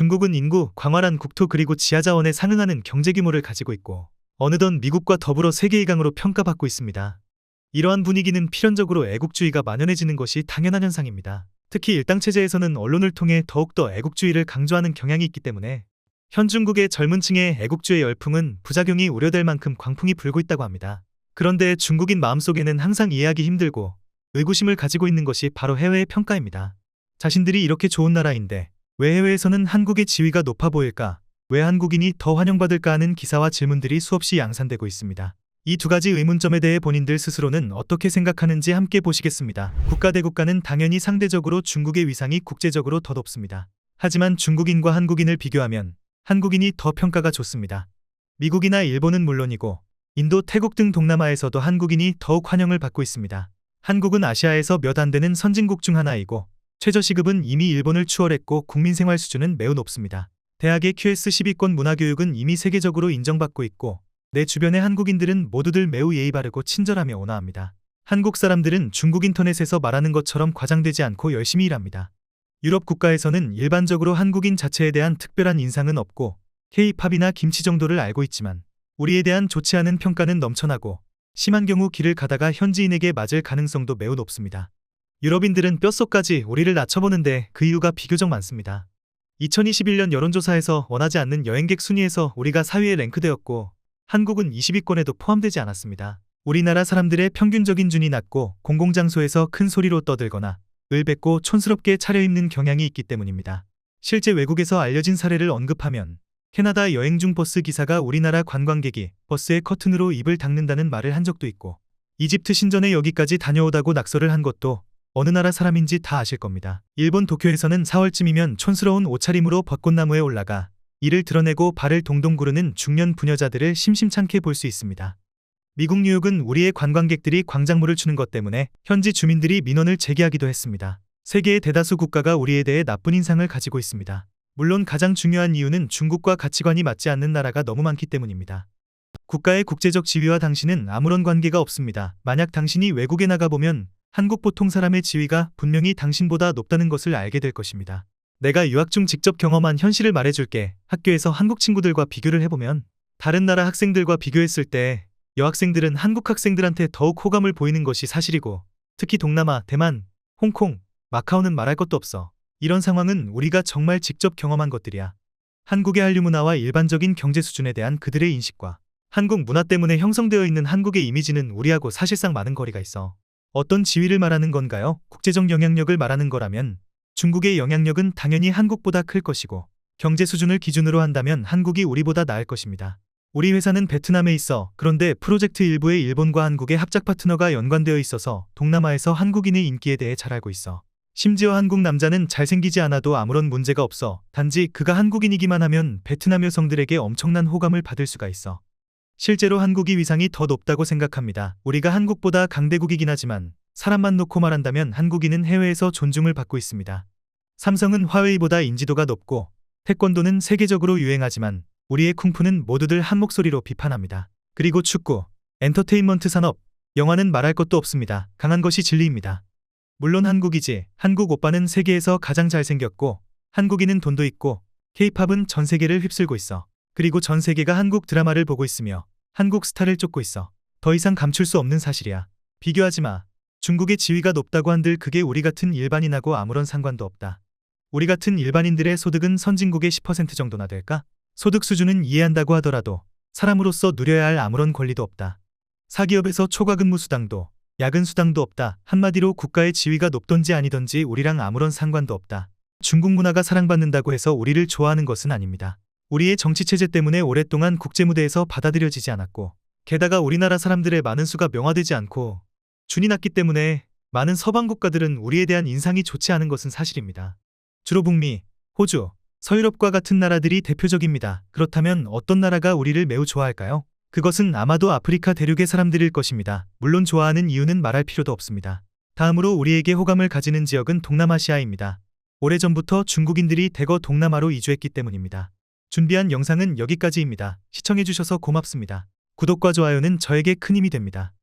중국은 인구, 광활한 국토 그리고 지하자원에 상응하는 경제 규모를 가지고 있고 어느덧 미국과 더불어 세계 2강으로 평가받고 있습니다. 이러한 분위기는 필연적으로 애국주의가 만연해지는 것이 당연한 현상입니다. 특히 일당체제에서는 언론을 통해 더욱더 애국주의를 강조하는 경향이 있기 때문에 현 중국의 젊은 층의 애국주의 열풍은 부작용이 우려될 만큼 광풍이 불고 있다고 합니다. 그런데 중국인 마음속에는 항상 이해하기 힘들고 의구심을 가지고 있는 것이 바로 해외의 평가입니다. 자신들이 이렇게 좋은 나라인데 왜 해외에서는 한국의 지위가 높아 보일까? 왜 한국인이 더 환영받을까 하는 기사와 질문들이 수없이 양산되고 있습니다. 이 두 가지 의문점에 대해 본인들 스스로는 어떻게 생각하는지 함께 보시겠습니다. 국가 대 국가는 당연히 상대적으로 중국의 위상이 국제적으로 더 높습니다. 하지만 중국인과 한국인을 비교하면 한국인이 더 평가가 좋습니다. 미국이나 일본은 물론이고 인도, 태국 등 동남아에서도 한국인이 더욱 환영을 받고 있습니다. 한국은 아시아에서 몇 안 되는 선진국 중 하나이고 최저시급은 이미 일본을 추월했고 국민생활 수준은 매우 높습니다. 대학의 QS12권 문화교육은 이미 세계적으로 인정받고 있고 내 주변의 한국인들은 모두들 매우 예의 바르고 친절하며 온화합니다. 한국 사람들은 중국 인터넷에서 말하는 것처럼 과장되지 않고 열심히 일합니다. 유럽 국가에서는 일반적으로 한국인 자체에 대한 특별한 인상은 없고 K-팝이나 김치 정도를 알고 있지만 우리에 대한 좋지 않은 평가는 넘쳐나고 심한 경우 길을 가다가 현지인에게 맞을 가능성도 매우 높습니다. 유럽인들은 뼛속까지 우리를 낮춰보는데 그 이유가 비교적 많습니다. 2021년 여론조사에서 원하지 않는 여행객 순위에서 우리가 4위에 랭크되었고 한국은 20위권에도 포함되지 않았습니다. 우리나라 사람들의 평균적인 준이 낮고 공공장소에서 큰 소리로 떠들거나 을뱉고 촌스럽게 차려입는 경향이 있기 때문입니다. 실제 외국에서 알려진 사례를 언급하면 캐나다 여행 중 버스 기사가 우리나라 관광객이 버스의 커튼으로 입을 닦는다는 말을 한 적도 있고 이집트 신전에 여기까지 다녀오다고 낙서를 한 것도 어느 나라 사람인지 다 아실 겁니다. 일본 도쿄에서는 4월쯤이면 촌스러운 옷차림으로 벚꽃나무에 올라가 이를 드러내고 발을 동동 구르는 중년 부녀자들을 심심찮게 볼 수 있습니다. 미국 뉴욕은 우리의 관광객들이 광장물을 추는 것 때문에 현지 주민들이 민원을 제기하기도 했습니다. 세계의 대다수 국가가 우리에 대해 나쁜 인상을 가지고 있습니다. 물론 가장 중요한 이유는 중국과 가치관이 맞지 않는 나라가 너무 많기 때문입니다. 국가의 국제적 지위와 당신은 아무런 관계가 없습니다. 만약 당신이 외국에 나가보면 한국 보통 사람의 지위가 분명히 당신보다 높다는 것을 알게 될 것입니다. 내가 유학 중 직접 경험한 현실을 말해줄게. 학교에서 한국 친구들과 비교를 해보면 다른 나라 학생들과 비교했을 때 여학생들은 한국 학생들한테 더욱 호감을 보이는 것이 사실이고 특히 동남아, 대만, 홍콩, 마카오는 말할 것도 없어. 이런 상황은 우리가 정말 직접 경험한 것들이야. 한국의 한류 문화와 일반적인 경제 수준에 대한 그들의 인식과 한국 문화 때문에 형성되어 있는 한국의 이미지는 우리하고 사실상 많은 거리가 있어. 어떤 지위를 말하는 건가요? 국제적 영향력을 말하는 거라면 중국의 영향력은 당연히 한국보다 클 것이고 경제 수준을 기준으로 한다면 한국이 우리보다 나을 것입니다. 우리 회사는 베트남에 있어. 그런데 프로젝트 일부에 일본과 한국의 합작 파트너가 연관되어 있어서 동남아에서 한국인의 인기에 대해 잘 알고 있어. 심지어 한국 남자는 잘생기지 않아도 아무런 문제가 없어. 단지 그가 한국인이기만 하면 베트남 여성들에게 엄청난 호감을 받을 수가 있어. 실제로 한국이 위상이 더 높다고 생각합니다. 우리가 한국보다 강대국이긴 하지만 사람만 놓고 말한다면 한국인은 해외에서 존중을 받고 있습니다. 삼성은 화웨이보다 인지도가 높고 태권도는 세계적으로 유행하지만 우리의 쿵푸는 모두들 한 목소리로 비판합니다. 그리고 축구, 엔터테인먼트 산업, 영화는 말할 것도 없습니다. 강한 것이 진리입니다. 물론 한국이지. 한국 오빠는 세계에서 가장 잘생겼고 한국인은 돈도 있고 K-팝은 전 세계를 휩쓸고 있어. 그리고 전 세계가 한국 드라마를 보고 있으며 한국 스타를 쫓고 있어. 더 이상 감출 수 없는 사실이야. 비교하지 마. 중국의 지위가 높다고 한들 그게 우리 같은 일반인하고 아무런 상관도 없다. 우리 같은 일반인들의 소득은 선진국의 10% 정도나 될까? 소득 수준은 이해한다고 하더라도 사람으로서 누려야 할 아무런 권리도 없다. 사기업에서 초과 근무 수당도 야근 수당도 없다. 한마디로 국가의 지위가 높던지 아니던지 우리랑 아무런 상관도 없다. 중국 문화가 사랑받는다고 해서 우리를 좋아하는 것은 아닙니다. 우리의 정치체제 때문에 오랫동안 국제무대에서 받아들여지지 않았고 게다가 우리나라 사람들의 많은 수가 명화되지 않고 준이 낮기 때문에 많은 서방 국가들은 우리에 대한 인상이 좋지 않은 것은 사실입니다. 주로 북미, 호주, 서유럽과 같은 나라들이 대표적입니다. 그렇다면 어떤 나라가 우리를 매우 좋아할까요? 그것은 아마도 아프리카 대륙의 사람들일 것입니다. 물론 좋아하는 이유는 말할 필요도 없습니다. 다음으로 우리에게 호감을 가지는 지역은 동남아시아입니다. 오래전부터 중국인들이 대거 동남아로 이주했기 때문입니다. 준비한 영상은 여기까지입니다. 시청해주셔서 고맙습니다. 구독과 좋아요는 저에게 큰 힘이 됩니다.